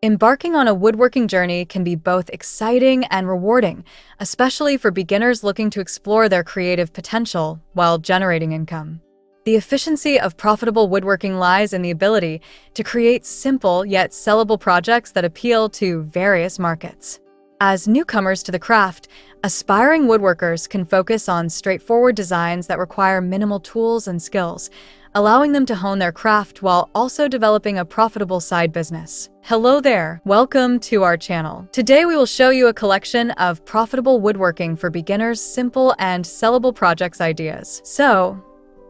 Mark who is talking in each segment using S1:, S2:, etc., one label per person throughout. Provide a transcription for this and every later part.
S1: Embarking on a woodworking journey can be both exciting and rewarding, especially for beginners looking to explore their creative potential while generating income. The efficiency of profitable woodworking lies in the ability to create simple yet sellable projects that appeal to various markets. As newcomers to the craft, aspiring woodworkers can focus on straightforward designs that require minimal tools and skills, allowing them to hone their craft while also developing a profitable side business. Hello there, welcome to our channel. Today we will show you a collection of profitable woodworking for beginners, simple and sellable projects ideas. So,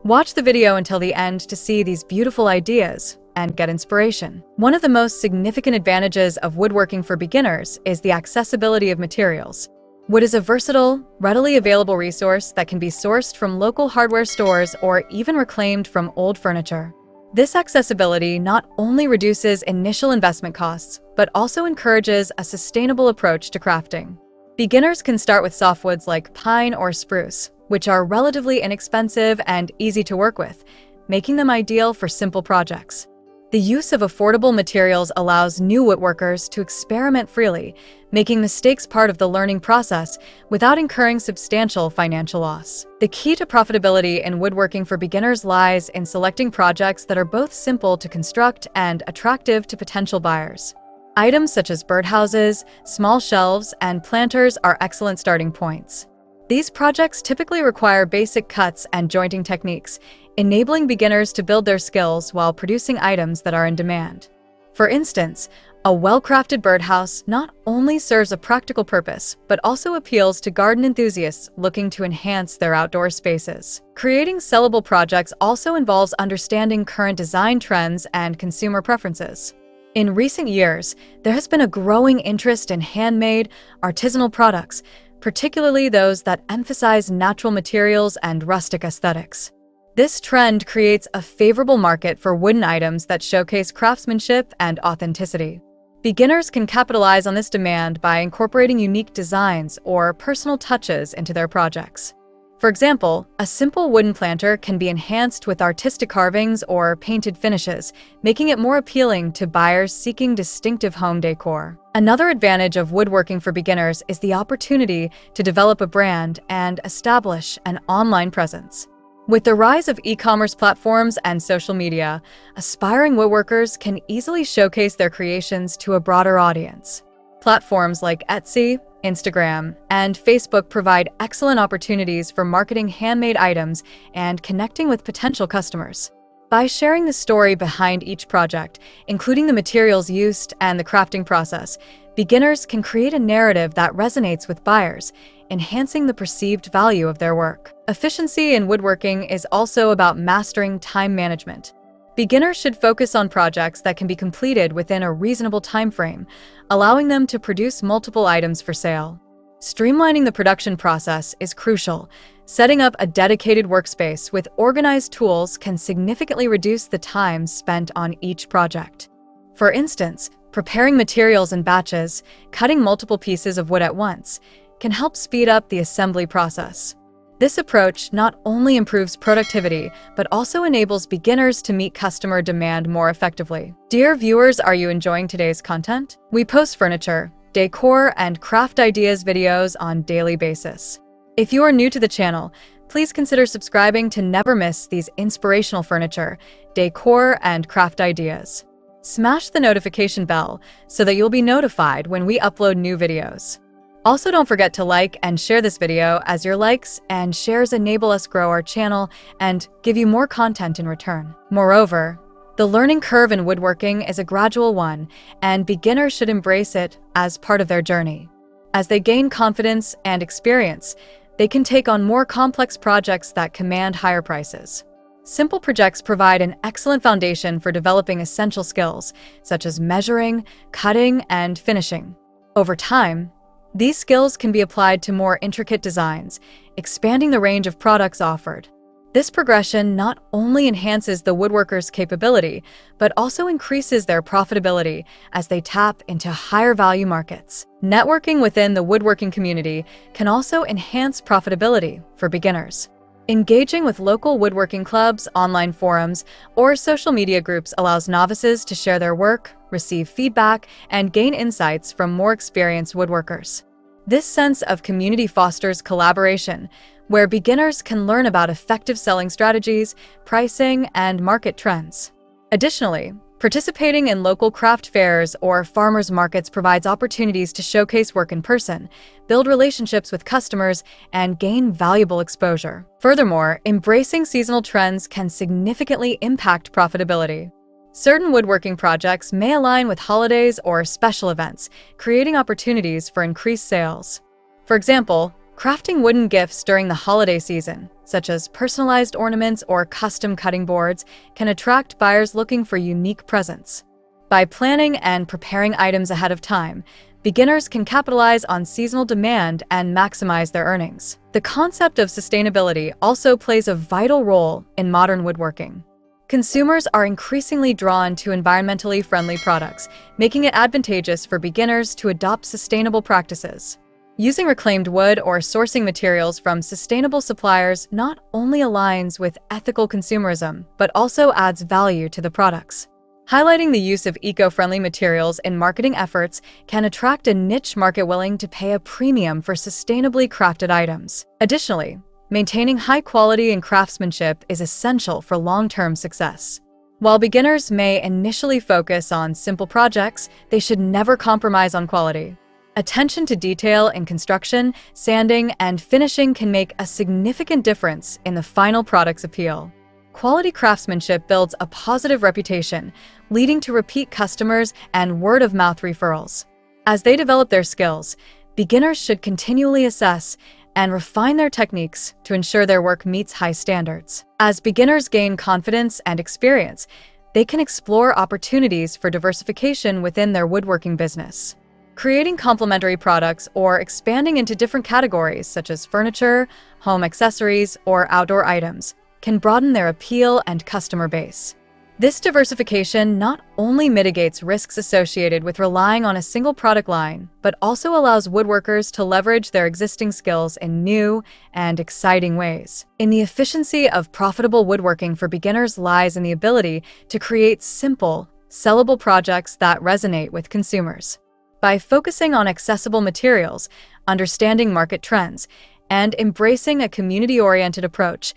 S1: watch the video until the end to see these beautiful ideas and get inspiration. One of the most significant advantages of woodworking for beginners is the accessibility of materials. Wood is a versatile, readily available resource that can be sourced from local hardware stores or even reclaimed from old furniture. This accessibility not only reduces initial investment costs, but also encourages a sustainable approach to crafting. Beginners can start with softwoods like pine or spruce, which are relatively inexpensive and easy to work with, making them ideal for simple projects. The use of affordable materials allows new woodworkers to experiment freely, making mistakes part of the learning process without incurring substantial financial loss. The key to profitability in woodworking for beginners lies in selecting projects that are both simple to construct and attractive to potential buyers. Items such as birdhouses, small shelves, and planters are excellent starting points. These projects typically require basic cuts and jointing techniques, enabling beginners to build their skills while producing items that are in demand. For instance, a well-crafted birdhouse not only serves a practical purpose, but also appeals to garden enthusiasts looking to enhance their outdoor spaces. Creating sellable projects also involves understanding current design trends and consumer preferences. In recent years, there has been a growing interest in handmade, artisanal products, particularly those that emphasize natural materials and rustic aesthetics. This trend creates a favorable market for wooden items that showcase craftsmanship and authenticity. Beginners can capitalize on this demand by incorporating unique designs or personal touches into their projects. For example, a simple wooden planter can be enhanced with artistic carvings or painted finishes, making it more appealing to buyers seeking distinctive home decor. Another advantage of woodworking for beginners is the opportunity to develop a brand and establish an online presence. With the rise of e-commerce platforms and social media, aspiring woodworkers can easily showcase their creations to a broader audience. Platforms like Etsy, Instagram, and Facebook provide excellent opportunities for marketing handmade items and connecting with potential customers. By sharing the story behind each project, including the materials used and the crafting process, beginners can create a narrative that resonates with buyers, enhancing the perceived value of their work. Efficiency in woodworking is also about mastering time management. Beginners should focus on projects that can be completed within a reasonable time frame, allowing them to produce multiple items for sale. Streamlining the production process is crucial. Setting up a dedicated workspace with organized tools can significantly reduce the time spent on each project. For instance, preparing materials in batches, cutting multiple pieces of wood at once, can help speed up the assembly process. This approach not only improves productivity, but also enables beginners to meet customer demand more effectively. Dear viewers, are you enjoying today's content? We post furniture, decor, and craft ideas videos on a daily basis. If you are new to the channel, please consider subscribing to never miss these inspirational furniture, decor, and craft ideas. Smash the notification bell so that you'll be notified when we upload new videos. Also, don't forget to like and share this video, as your likes and shares enable us grow our channel and give you more content in return. Moreover, the learning curve in woodworking is a gradual one, and beginners should embrace it as part of their journey. As they gain confidence and experience, they can take on more complex projects that command higher prices. Simple projects provide an excellent foundation for developing essential skills, such as measuring, cutting, and finishing. Over time, these skills can be applied to more intricate designs, expanding the range of products offered. This progression not only enhances the woodworker's capability, but also increases their profitability as they tap into higher value markets. Networking within the woodworking community can also enhance profitability for beginners. Engaging with local woodworking clubs, online forums, or social media groups allows novices to share their work, receive feedback, and gain insights from more experienced woodworkers. This sense of community fosters collaboration, where beginners can learn about effective selling strategies, pricing, and market trends. Additionally, participating in local craft fairs or farmers markets provides opportunities to showcase work in person, build relationships with customers, and gain valuable exposure. Furthermore, embracing seasonal trends can significantly impact profitability. Certain woodworking projects may align with holidays or special events, creating opportunities for increased sales. For example, crafting wooden gifts during the holiday season, such as personalized ornaments or custom cutting boards, can attract buyers looking for unique presents. By planning and preparing items ahead of time, beginners can capitalize on seasonal demand and maximize their earnings. The concept of sustainability also plays a vital role in modern woodworking. Consumers are increasingly drawn to environmentally friendly products, making it advantageous for beginners to adopt sustainable practices. Using reclaimed wood or sourcing materials from sustainable suppliers not only aligns with ethical consumerism, but also adds value to the products. Highlighting the use of eco-friendly materials in marketing efforts can attract a niche market willing to pay a premium for sustainably crafted items. Additionally, maintaining high quality and craftsmanship is essential for long-term success. While beginners may initially focus on simple projects, they should never compromise on quality. Attention to detail in construction, sanding, and finishing can make a significant difference in the final product's appeal. Quality craftsmanship builds a positive reputation, leading to repeat customers and word-of-mouth referrals. As they develop their skills, beginners should continually assess and refine their techniques to ensure their work meets high standards. As beginners gain confidence and experience, they can explore opportunities for diversification within their woodworking business. Creating complementary products or expanding into different categories such as furniture, home accessories, or outdoor items can broaden their appeal and customer base. This diversification not only mitigates risks associated with relying on a single product line, but also allows woodworkers to leverage their existing skills in new and exciting ways. The efficiency of profitable woodworking for beginners lies in the ability to create simple, sellable projects that resonate with consumers. By focusing on accessible materials, understanding market trends, and embracing a community-oriented approach,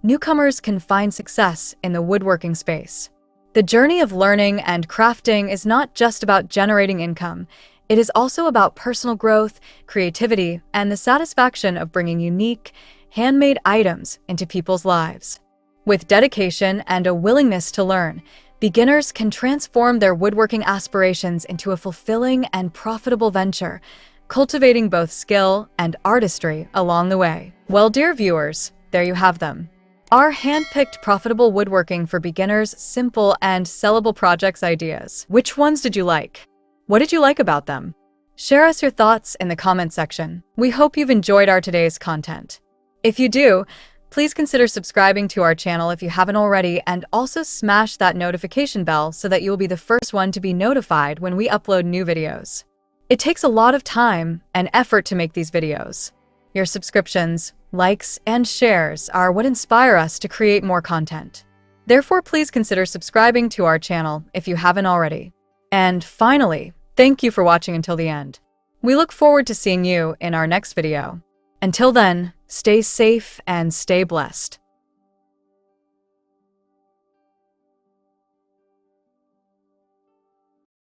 S1: newcomers can find success in the woodworking space. The journey of learning and crafting is not just about generating income. It is also about personal growth, creativity, and the satisfaction of bringing unique, handmade items into people's lives. With dedication and a willingness to learn, beginners can transform their woodworking aspirations into a fulfilling and profitable venture, cultivating both skill and artistry along the way. Well, dear viewers, there you have them. Our hand-picked profitable woodworking for beginners, simple and sellable projects ideas. Which ones did you like? What did you like about them? Share us your thoughts in the comment section. We hope you've enjoyed our today's content. If you do, please consider subscribing to our channel if you haven't already, and also smash that notification bell so that you will be the first one to be notified when we upload new videos. It takes a lot of time and effort to make these videos. Your subscriptions, likes, and shares are what inspire us to create more content. Therefore, please consider subscribing to our channel if you haven't already. And finally, thank you for watching until the end. We look forward to seeing you in our next video. Until then, stay safe and stay blessed.